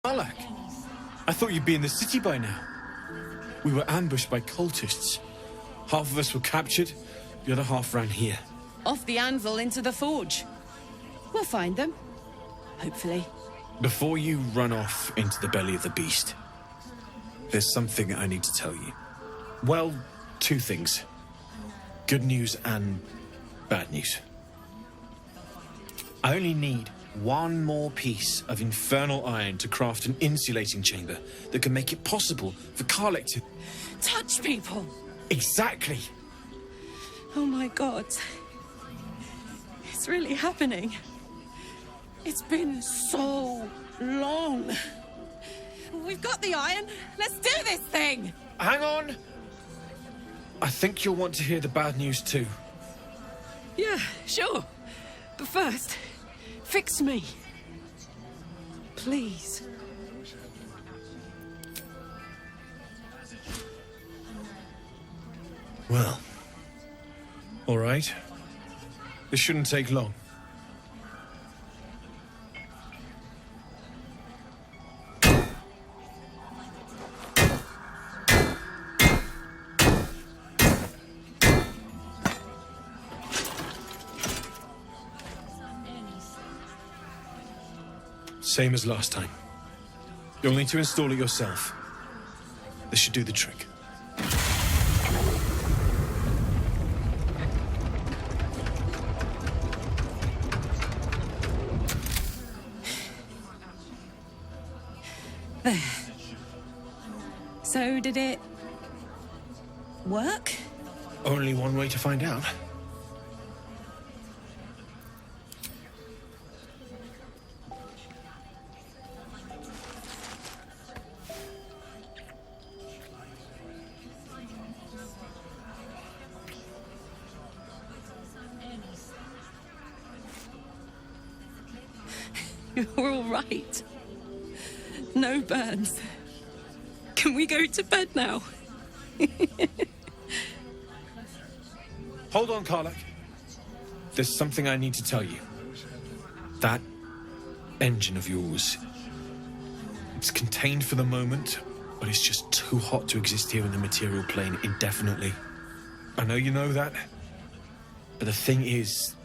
Karlach, I thought you'd be in the city by now. We were ambushed by cultists. Half of us were captured, the other half ran here. Off the anvil into the forge. We'll find them. Hopefully. Before you run off into the belly of the beast, there's something I need to tell you. Well, two things. Good news and bad news. I only need one more piece of infernal iron to craft an insulating chamber that can make it possible for Karlach to... Touch people! Exactly! Oh my god. It's really happening. It's been so long. We've got the iron. Let's do this thing! Hang on! I think you'll want to hear the bad news too. Yeah, sure. But first, fix me. Please. Well, all right. This shouldn't take long. Same as last time. You'll need to install it yourself. This should do the trick. There. So did it work? Only one way to find out. You're all right. No burns. Can we go to bed now? Hold on, Karlach. There's something I need to tell you. That engine of yours, it's contained for the moment, but it's just too hot to exist here in the material plane indefinitely. I know you know that, but the thing is,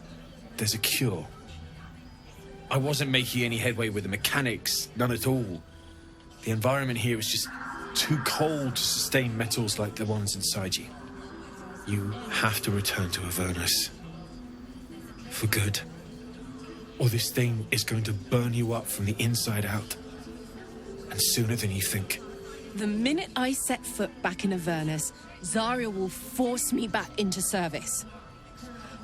there's a cure. I wasn't making any headway with the mechanics, none at all. The environment here is just too cold to sustain metals like the ones inside you. You have to return to Avernus. For good. Or this thing is going to burn you up from the inside out. And sooner than you think. The minute I set foot back in Avernus, Zarya will force me back into service.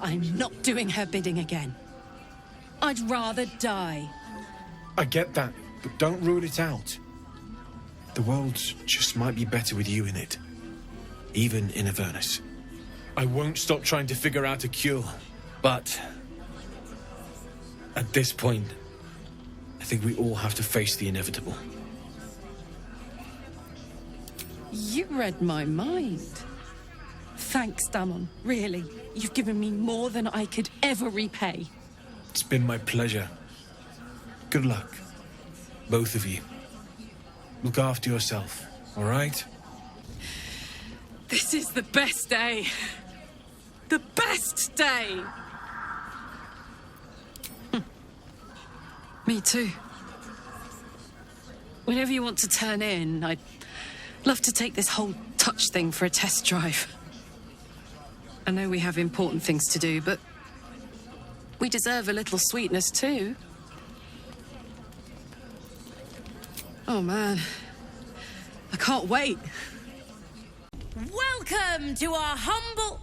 I'm not doing her bidding again. I'd rather die. I get that, but don't rule it out. The world just might be better with you in it. Even in Avernus. I won't stop trying to figure out a cure, but... at this point, I think we all have to face the inevitable. You read my mind. Thanks, Damon. Really. You've given me more than I could ever repay. It's been my pleasure. Good luck, both of you. Look after yourself, all right? This is the best day. The best day! Me too. Whenever you want to turn in, I'd love to take this whole touch thing for a test drive. I know we have important things to do, but we deserve a little sweetness too. Oh man, I can't wait. Welcome to our humble...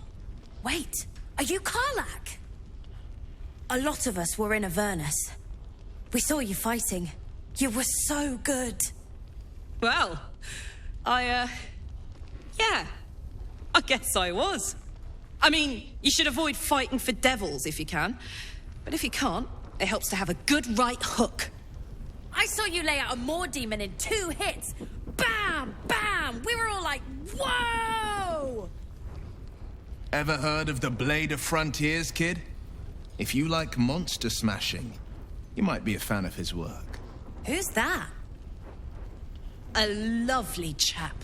Wait, are you Karlach? A lot of us were in Avernus. We saw you fighting. You were so good. Well, yeah, I guess I was. I mean, you should avoid fighting for devils if you can. But if you can't, it helps to have a good right hook. I saw you lay out a Moor demon in 2 hits. Bam! Bam! We were all like, whoa! Ever heard of the Blade of Frontiers, kid? If you like monster smashing, you might be a fan of his work. Who's that? a lovely chap.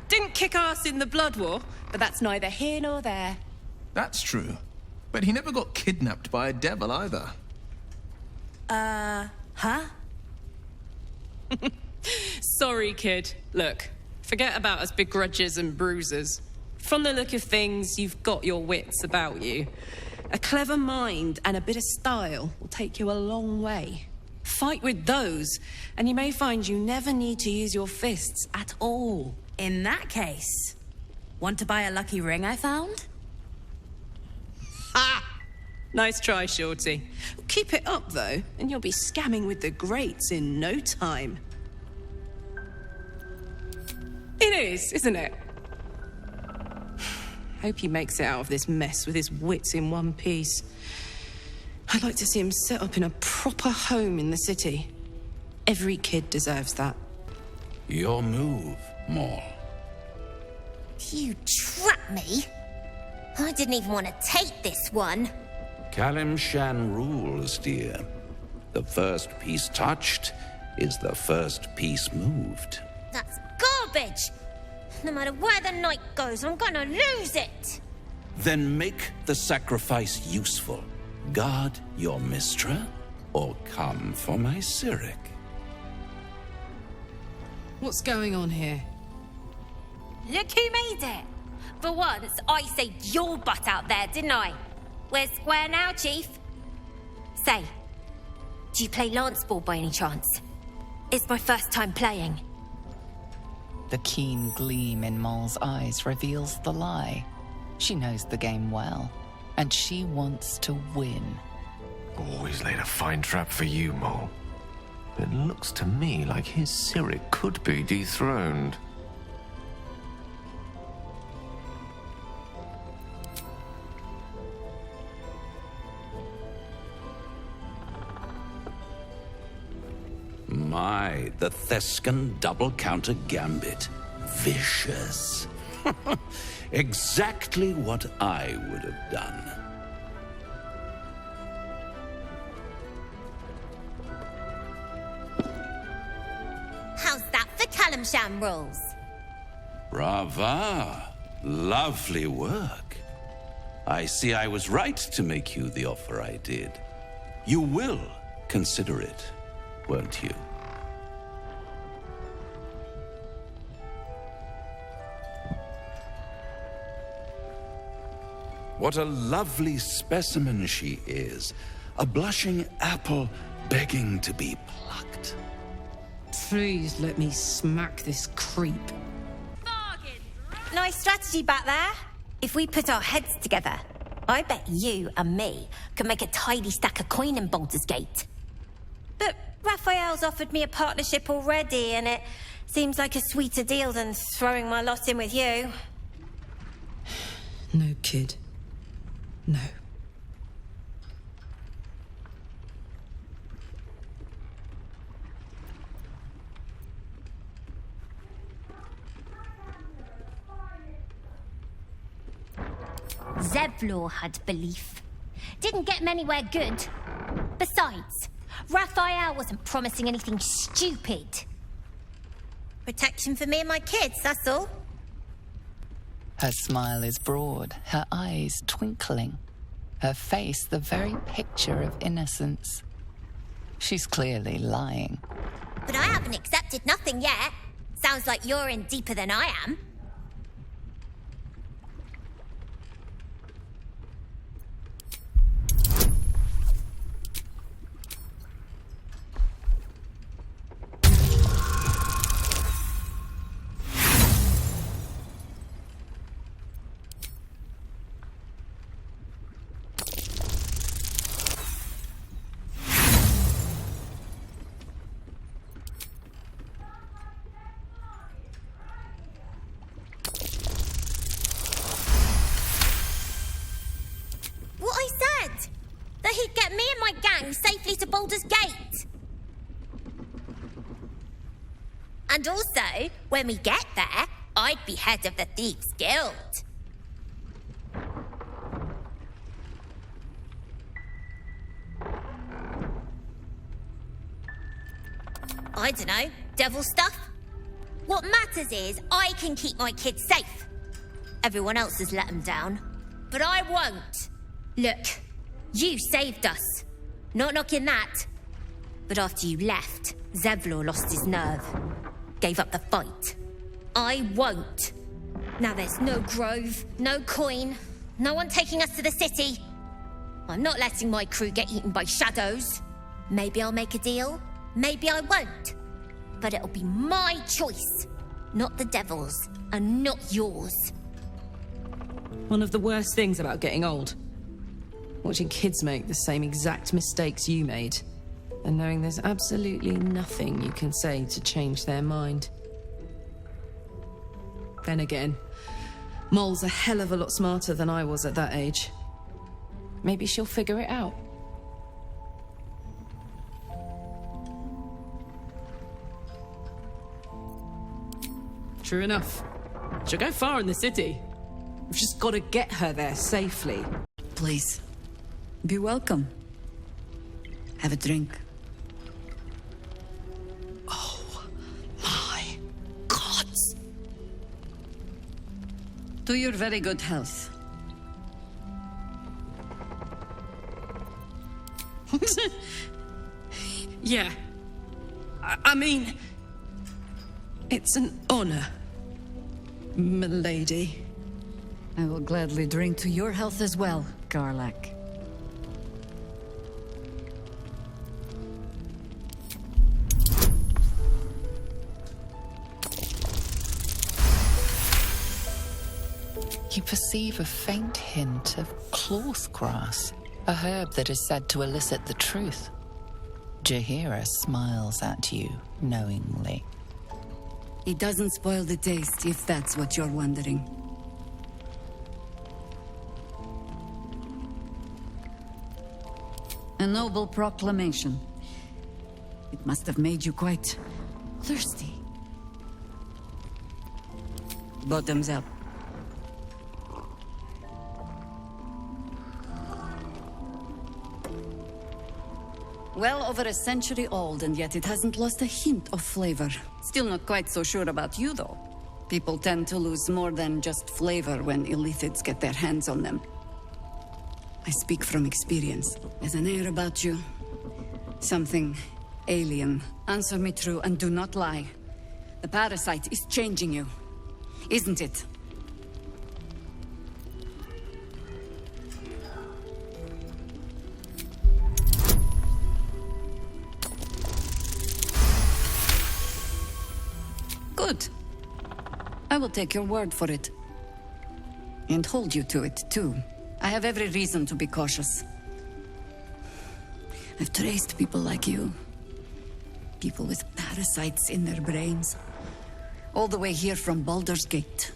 Didn't kick ass in the Blood War, but that's neither here nor there. That's true. But he never got kidnapped by a devil either. Huh? Sorry, kid. Look, forget about us begrudgers and bruisers. From the look of things, you've got your wits about you. A clever mind and a bit of style will take you a long way. Fight with those, and you may find you never need to use your fists at all. In that case, want to buy a lucky ring I found? Ha! Nice try, Shorty. Keep it up, though, and you'll be scamming with the greats in no time. It is, isn't it? Hope he makes it out of this mess with his wits in one piece. I'd like to see him set up in a proper home in the city. Every kid deserves that. Your move, Maul. You trapped me? I didn't even want to take this one. Kalimshan rules, dear. The first piece touched is the first piece moved. That's garbage. No matter where the night goes, I'm gonna lose it. Then make the sacrifice useful. Guard your Mistra, or come for my Cyric. What's going on here? Look who made it. For once, I saved your butt out there, didn't I? We're square now, Chief. Say, do you play lance ball by any chance? It's my first time playing. The keen gleam in Maul's eyes reveals the lie. She knows the game well, and she wants to win. Always laid a fine trap for you, Mole. It looks to me like his Cyric could be dethroned. My, the Thescan double counter gambit. Vicious. Exactly what I would have done. How's that for Kalimshan rules? Brava. Lovely work. I see I was right to make you the offer I did. You will consider it, won't you? What a lovely specimen she is. A blushing apple begging to be plucked. Please let me smack this creep. Bargain! Nice strategy back there. If we put our heads together, I bet you and me could make a tidy stack of coin in Baldur's Gate. But Raphael's offered me a partnership already, and it seems like a sweeter deal than throwing my lot in with you. No, kid. No. Zevlor had belief. Didn't get him anywhere good. Besides, Raphael wasn't promising anything stupid. Protection for me and my kids, that's all. Her smile is broad, her eyes twinkling, her face the very picture of innocence. She's clearly lying. But I haven't accepted nothing yet. Sounds like you're in deeper than I am. Safely to Baldur's Gate. And also, when we get there, I'd be head of the Thieves' Guild. I don't know, devil stuff? What matters is I can keep my kids safe. Everyone else has let them down, but I won't. Look, you saved us. Not knocking that. But after you left, Zevlor lost his nerve. Gave up the fight. I won't. Now there's no grove, no coin, no one taking us to the city. I'm not letting my crew get eaten by shadows. Maybe I'll make a deal, maybe I won't. But it'll be my choice, not the devil's, and not yours. One of the worst things about getting old. Watching kids make the same exact mistakes you made. And knowing there's absolutely nothing you can say to change their mind. Then again, Mole's a hell of a lot smarter than I was at that age. Maybe she'll figure it out. True enough. She'll go far in the city. We've just got to get her there safely. Please, be welcome. Have a drink. Oh, my gods. To your very good health. Yeah. I mean, it's an honor, milady. I will gladly drink to your health as well, Karlach. You perceive a faint hint of cloth grass, a herb that is said to elicit the truth. Jaheira smiles at you knowingly. It doesn't spoil the taste, if that's what you're wondering. A noble proclamation. It must have made you quite thirsty. Bottoms up. Well over a century old, and yet it hasn't lost a hint of flavor. Still not quite so sure about you, though. People tend to lose more than just flavor when illithids get their hands on them. I speak from experience. There's an air about you. Something alien. Answer me true and do not lie. The parasite is changing you, isn't it? Good. I will take your word for it. And hold you to it, too. I have every reason to be cautious. I've traced people like you. People with parasites in their brains. All the way here from Baldur's Gate.